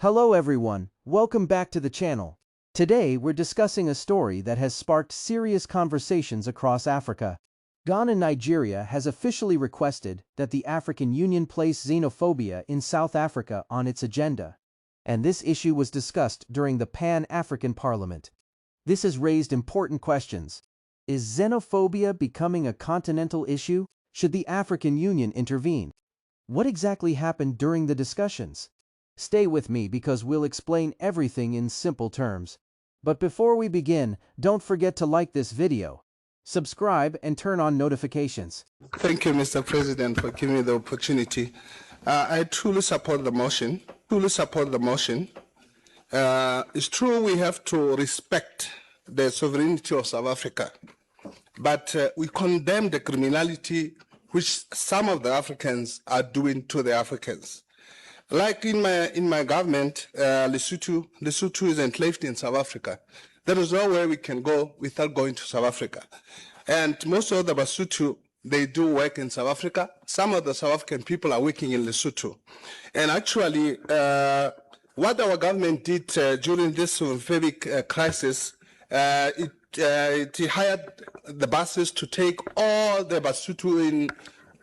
Hello everyone, welcome back to the channel. Today we're discussing a story that has sparked serious conversations across Africa. Ghana, Nigeria has officially requested that the African Union place xenophobia in South Africa on its agenda. And this issue was discussed during the Pan-African Parliament. This has raised important questions. Is xenophobia becoming a continental issue? Should the African Union intervene? What exactly happened during the discussions? Stay with me because we'll explain everything in simple terms. But before we begin, don't forget to like this video, subscribe, and turn on notifications. Thank you, Mr. President, for giving me the opportunity. I truly support the motion. It's true we have to respect the sovereignty of South Africa, but we condemn the criminality which some of the Africans are doing to the Africans. Like in my government, Lesotho is enclaved in South Africa. There is nowhere we can go without going to South Africa. And most of the Basotho, they do work in South Africa. Some of the South African people are working in Lesotho. And actually, what our government did during this xenophobic crisis, it hired the buses to take all the Basotho in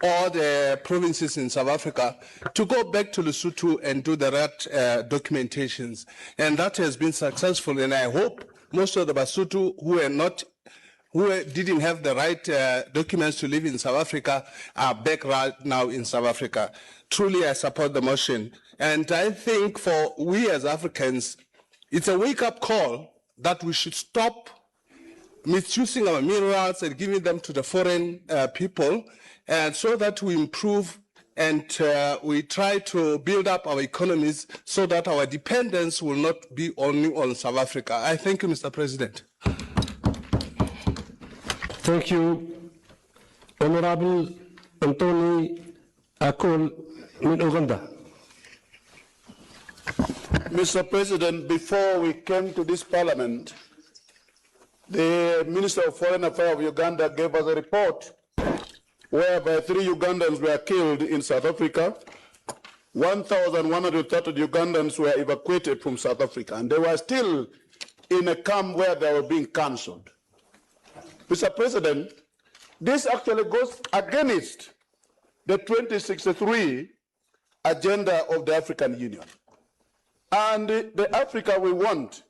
all the provinces in South Africa to go back to Lesotho and do the right documentations. And that has been successful. And I hope most of the Basotho who didn't have the right documents to live in South Africa are back right now in South Africa. Truly, I support the motion. And I think for we as Africans, it's a wake-up call that we should stop misusing our minerals and giving them to the foreign people, and so that we improve and we try to build up our economies so that our dependence will not be only on South Africa. I thank you, Mr. President. Thank you, Honorable Anthony Akol in Uganda. Mr. President, before we came to this parliament, the Minister of Foreign Affairs of Uganda gave us a report whereby 3 Ugandans were killed in South Africa. 1,130 Ugandans were evacuated from South Africa, and they were still in a camp where they were being cancelled. Mr. President, this actually goes against the 2063 agenda of the African Union. And the Africa we want,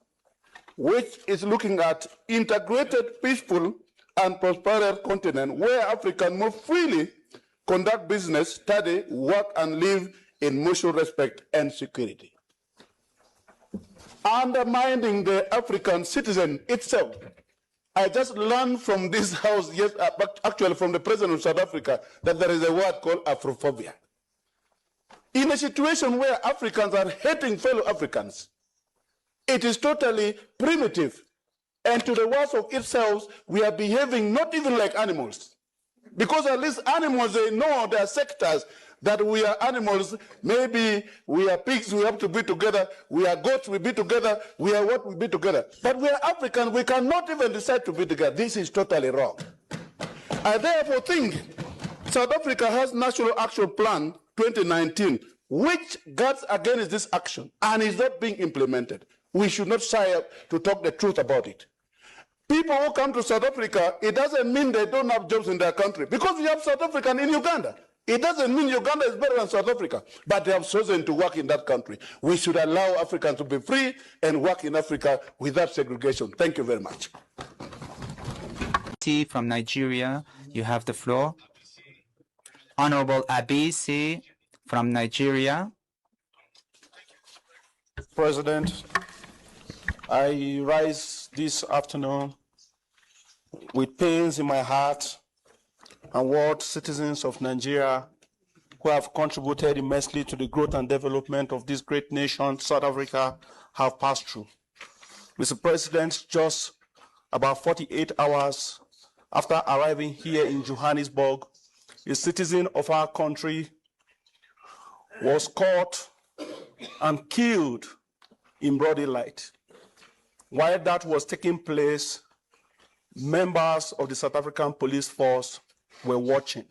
which is looking at integrated, peaceful, and prosperous continent where Africa can more freely conduct business, study, work, and live in mutual respect and security. Undermining the African citizen itself. I just learned from this house, yes, actually from the President of South Africa, that there is a word called Afrophobia. In a situation where Africans are hating fellow Africans, it is totally primitive. And to the worst of itself, we are behaving not even like animals. Because at least animals, they know their sectors, that we are animals. Maybe we are pigs, we have to be together. We are goats, we be together. We are what, we be together. But we are Africans, we cannot even decide to be together. This is totally wrong. I therefore think South Africa has National Action Plan 2019, which guards against this action and is not being implemented. We should not shy up to talk the truth about it. People who come to South Africa, it doesn't mean they don't have jobs in their country. Because we have South African in Uganda. It doesn't mean Uganda is better than South Africa, but they have chosen to work in that country. We should allow Africans to be free and work in Africa without segregation. Thank you very much. From Nigeria, you have the floor. Honorable Abisi from Nigeria. President, I rise this afternoon with pains in my heart and what citizens of Nigeria who have contributed immensely to the growth and development of this great nation, South Africa, have passed through. Mr. President, just about 48 hours after arriving here in Johannesburg, a citizen of our country was caught and killed in broad daylight. While that was taking place, members of the South African police force were watching.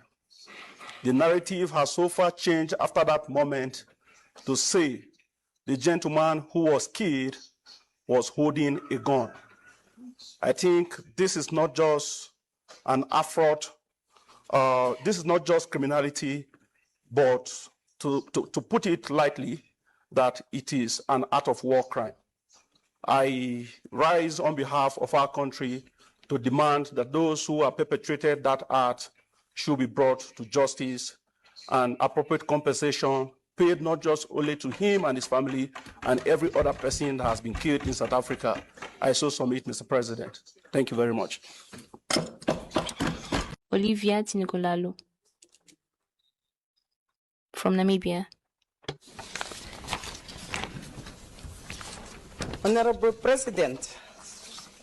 The narrative has so far changed after that moment to say the gentleman who was killed was holding a gun. I think this is not just an affront, this is not just criminality, but to put it lightly, that it is an act of war crime. I rise on behalf of our country to demand that those who have perpetrated that act should be brought to justice and appropriate compensation paid not just only to him and his family and every other person that has been killed in South Africa. I so submit, Mr. President. Thank you very much. Olivia Tinikolalo from Namibia. Honorable President,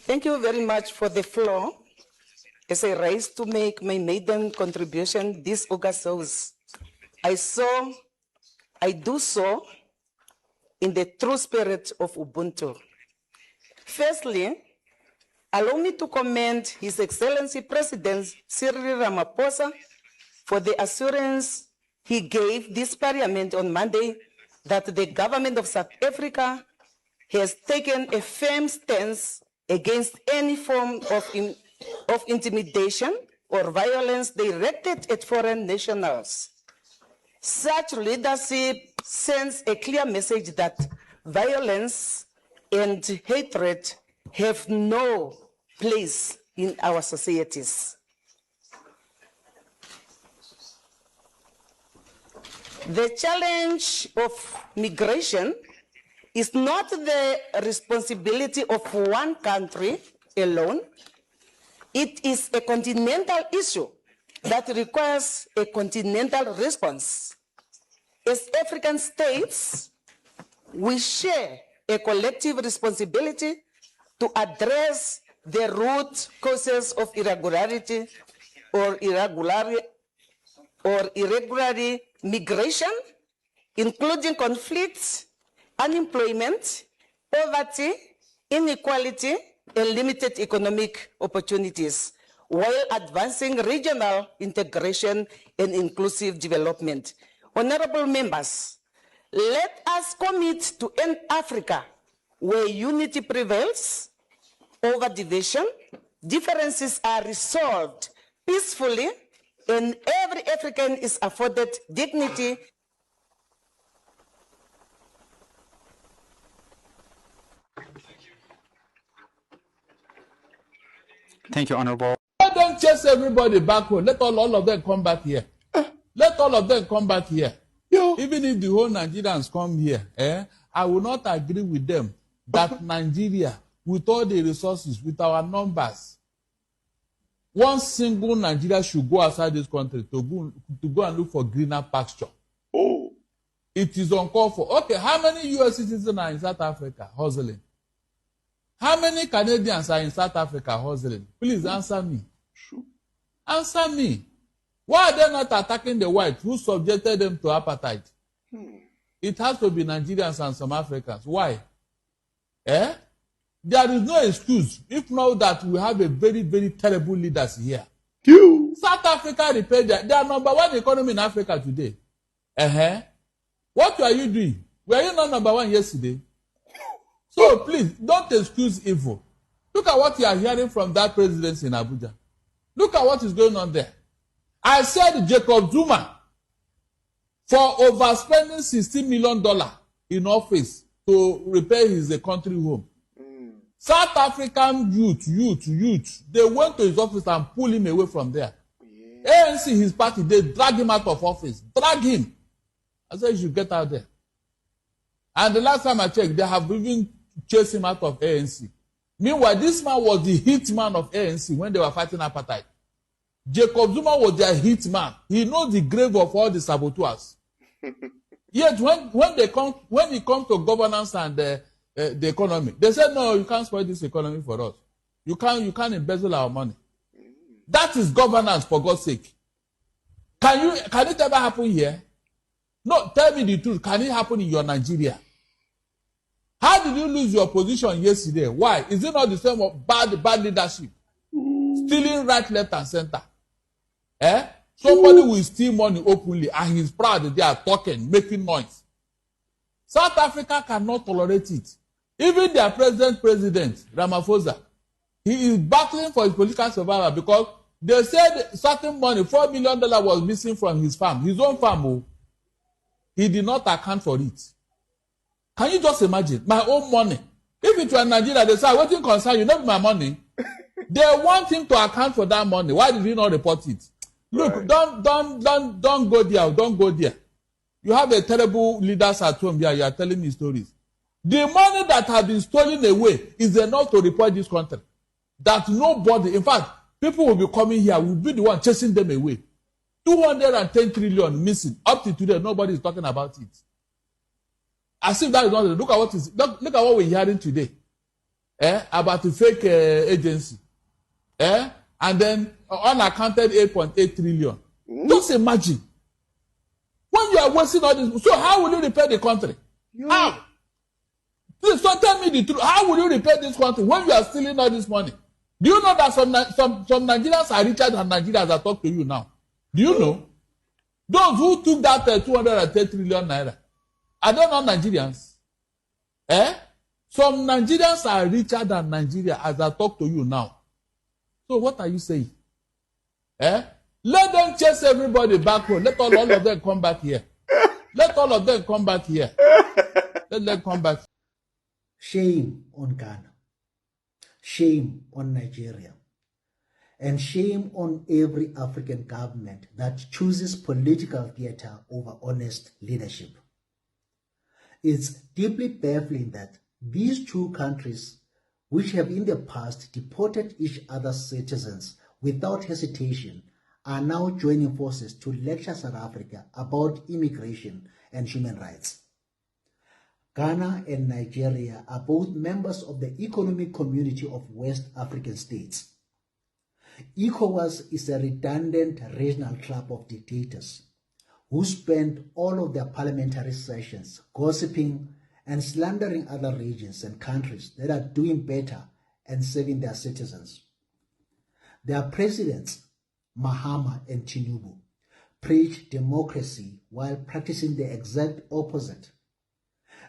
thank you very much for the floor. As I rise to make my maiden contribution this August shows, I do so in the true spirit of Ubuntu. Firstly, allow me to commend His Excellency President Cyril Ramaphosa for the assurance he gave this Parliament on Monday that the government of South Africa has taken a firm stance against any form of intimidation or violence directed at foreign nationals. Such leadership sends a clear message that violence and hatred have no place in our societies. The challenge of migration is not the responsibility of one country alone. It is a continental issue that requires a continental response. As African states, we share a collective responsibility to address the root causes of irregularity or irregular migration, including conflicts, unemployment, poverty, inequality, and limited economic opportunities, while advancing regional integration and inclusive development. Honorable members, let us commit to end Africa where unity prevails over division, differences are resolved peacefully, and every African is afforded dignity. Thank you, Honorable. Let them chase everybody back home. Let all of them come back here. Let all of them come back here. Even if the whole Nigerians come here, I will not agree with them that Nigeria, with all the resources, with our numbers, one single Nigeria should go outside this country to go and look for greener pasture. Oh. It is uncalled for. Okay, how many US citizens are in South Africa hustling? How many Canadians are in South Africa hustling? Please answer me. Sure. Answer me. Why are they not attacking the whites who subjected them to apartheid? It has to be Nigerians and some Africans. Why? There is no excuse, if not that we have a very, very terrible leaders here. South Africa repaired they are number one economy in Africa today. What are you doing? Were you not number one yesterday? So please, don't excuse evil. Look at what you are hearing from that presidency in Abuja. Look at what is going on there. I said Jacob Zuma, for overspending $16 million in office to repair his country home. South African youth, they went to his office and pulled him away from there. ANC, his party, they drag him out of office. Drag him. I said you should get out there. And the last time I checked, they have even chased him out of ANC. Meanwhile, this man was the hit man of ANC when they were fighting apartheid. Jacob Zuma was their hit man. He knows the grave of all the saboteurs. Yet when he comes to governance and the economy, they said, no, you can't spoil this economy for us. You can't embezzle our money. That is governance, for God's sake. Can it ever happen here? No, tell me the truth. Can it happen in your Nigeria? How did you lose your position yesterday? Why? Is it not the same of bad leadership? Stealing right, left, and center. Somebody will steal money openly and he's proud that they are talking, making noise. South Africa cannot tolerate it. Even their president, Ramaphosa, he is battling for his political survival because they said certain money, $4 million was missing from his farm, his own farm. Oh. He did not account for it. Can you just imagine? My own money. If it were Nigeria, they say, what concern you? Not my money. They want him to account for that money. Why did he not report it? Look, right. don't go there. Don't go there. You have a terrible leaders at home here. You are telling me stories. The money that has been stolen away is enough to report this country. That nobody, in fact, people will be coming here, will be the one chasing them away. 210 trillion missing. Up to today, nobody is talking about it. As if that is not. Look at what we're hearing today. About the fake agency. And then unaccounted 8.8 trillion. Just imagine. When you are wasting all this, so how will you repair the country? How? Please don't tell me the truth. How will you repair this country when you are stealing all this money? Do you know that some Nigerians are richer than Nigerians that talk to you now? Do you know? Those who took that 210 trillion naira, are they not Nigerians? Some Nigerians are richer than Nigeria as I talk to you now. So what are you saying? Let them chase everybody back home. Let all of them come back here. Let all of them come back here. Let them come back. Shame on Ghana. Shame on Nigeria. And shame on every African government that chooses political theater over honest leadership. It's deeply baffling that these two countries, which have in the past deported each other's citizens without hesitation, are now joining forces to lecture South Africa about immigration and human rights. Ghana and Nigeria are both members of the Economic Community of West African States. ECOWAS is a redundant regional club of dictators who spend all of their parliamentary sessions gossiping and slandering other regions and countries that are doing better and serving their citizens. Their presidents, Mahama and Tinubu, preach democracy while practicing the exact opposite.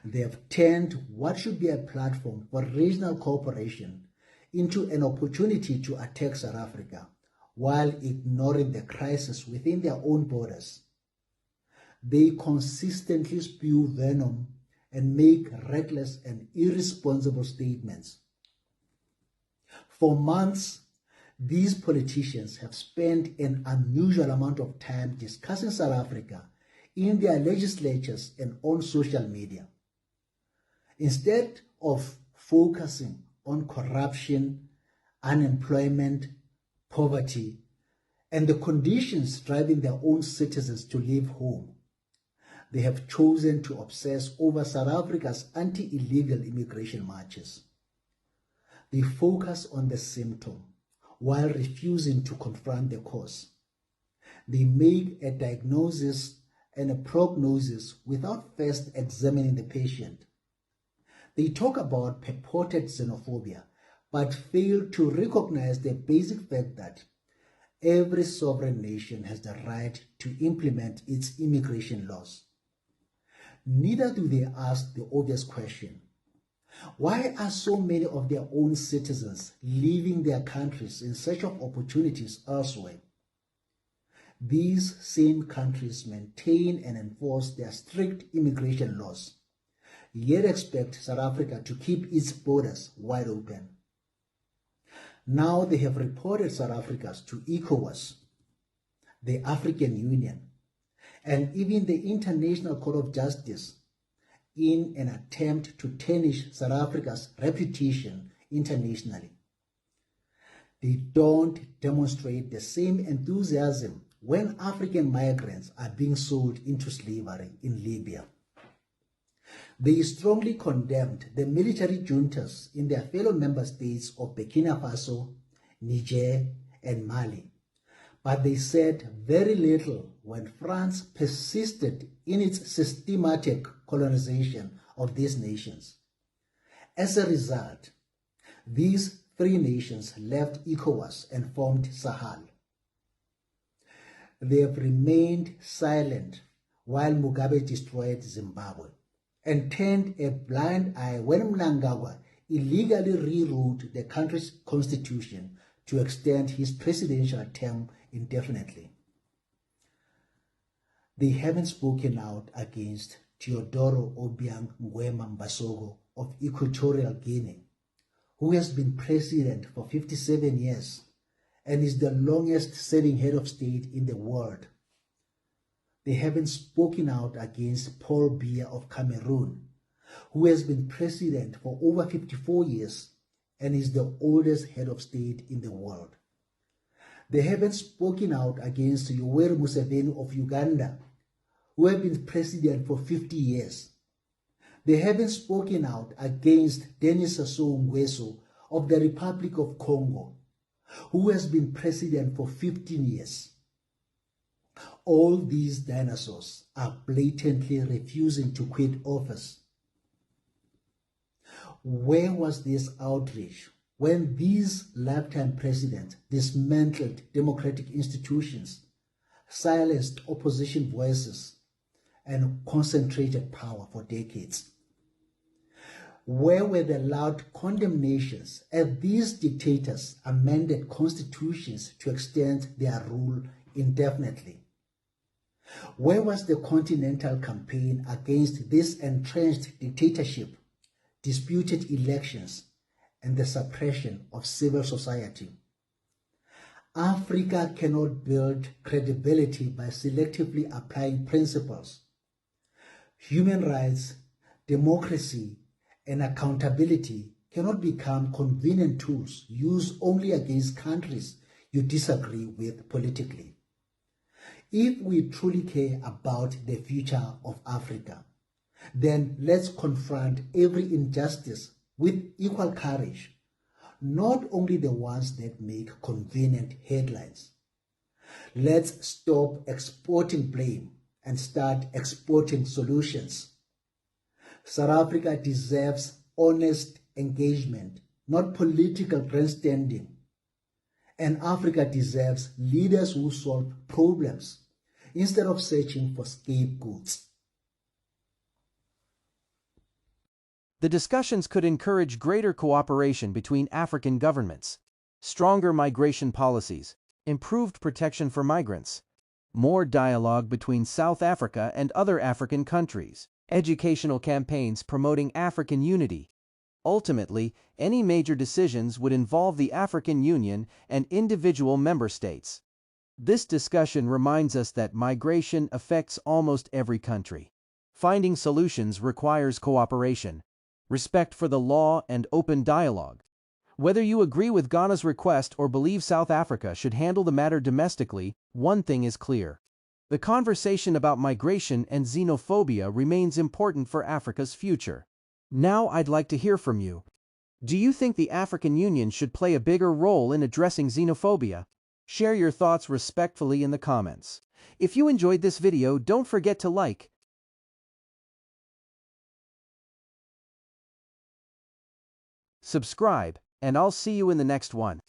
They have turned what should be a platform for regional cooperation into an opportunity to attack South Africa while ignoring the crisis within their own borders. They consistently spew venom and make reckless and irresponsible statements. For months, these politicians have spent an unusual amount of time discussing South Africa in their legislatures and on social media. Instead of focusing on corruption, unemployment, poverty, and the conditions driving their own citizens to leave home, they have chosen to obsess over South Africa's anti-illegal immigration marches. They focus on the symptom while refusing to confront the cause. They make a diagnosis and a prognosis without first examining the patient. They talk about purported xenophobia, but fail to recognize the basic fact that every sovereign nation has the right to implement its immigration laws. Neither do they ask the obvious question: why are so many of their own citizens leaving their countries in search of opportunities elsewhere? These same countries maintain and enforce their strict immigration laws, yet expect South Africa to keep its borders wide open. Now they have reported South Africa to ECOWAS, the African Union, and even the International Court of Justice in an attempt to tarnish South Africa's reputation internationally. They don't demonstrate the same enthusiasm when African migrants are being sold into slavery in Libya. They strongly condemned the military juntas in their fellow member states of Burkina Faso, Niger, and Mali, but they said very little when France persisted in its systematic colonization of these nations. As a result, these three nations left ECOWAS and formed Sahel. They have remained silent while Mugabe destroyed Zimbabwe and turned a blind eye when Mnangagwa illegally rewrote the country's constitution to extend his presidential term indefinitely. They haven't spoken out against Teodoro Obiang Nguema Mbasogo of Equatorial Guinea, who has been president for 57 years and is the longest-serving head of state in the world. They haven't spoken out against Paul Biya of Cameroon, who has been president for over 54 years and is the oldest head of state in the world. They haven't spoken out against Yoweri Museveni of Uganda, who has been president for 50 years. They haven't spoken out against Denis Sassou Nguesso of the Republic of Congo, who has been president for 15 years. All these dinosaurs are blatantly refusing to quit office. Where was this outrage when these lifetime presidents dismantled democratic institutions, silenced opposition voices, and concentrated power for decades? Where were the loud condemnations as these dictators amended constitutions to extend their rule indefinitely? Where was the Continental Campaign against this entrenched dictatorship, disputed elections, and the suppression of civil society? Africa cannot build credibility by selectively applying principles. Human rights, democracy, and accountability cannot become convenient tools used only against countries you disagree with politically. If we truly care about the future of Africa, then let's confront every injustice with equal courage, not only the ones that make convenient headlines. Let's stop exporting blame and start exporting solutions. South Africa deserves honest engagement, not political grandstanding. And Africa deserves leaders who solve problems instead of searching for scapegoats. The discussions could encourage greater cooperation between African governments, stronger migration policies, improved protection for migrants, more dialogue between South Africa and other African countries, educational campaigns promoting African unity. Ultimately, any major decisions would involve the African Union and individual member states. This discussion reminds us that migration affects almost every country. Finding solutions requires cooperation, respect for the law, and open dialogue. Whether you agree with Ghana's request or believe South Africa should handle the matter domestically, one thing is clear. The conversation about migration and xenophobia remains important for Africa's future. Now I'd like to hear from you. Do you think the African Union should play a bigger role in addressing xenophobia? Share your thoughts respectfully in the comments. If you enjoyed this video, don't forget to like, subscribe, and I'll see you in the next one.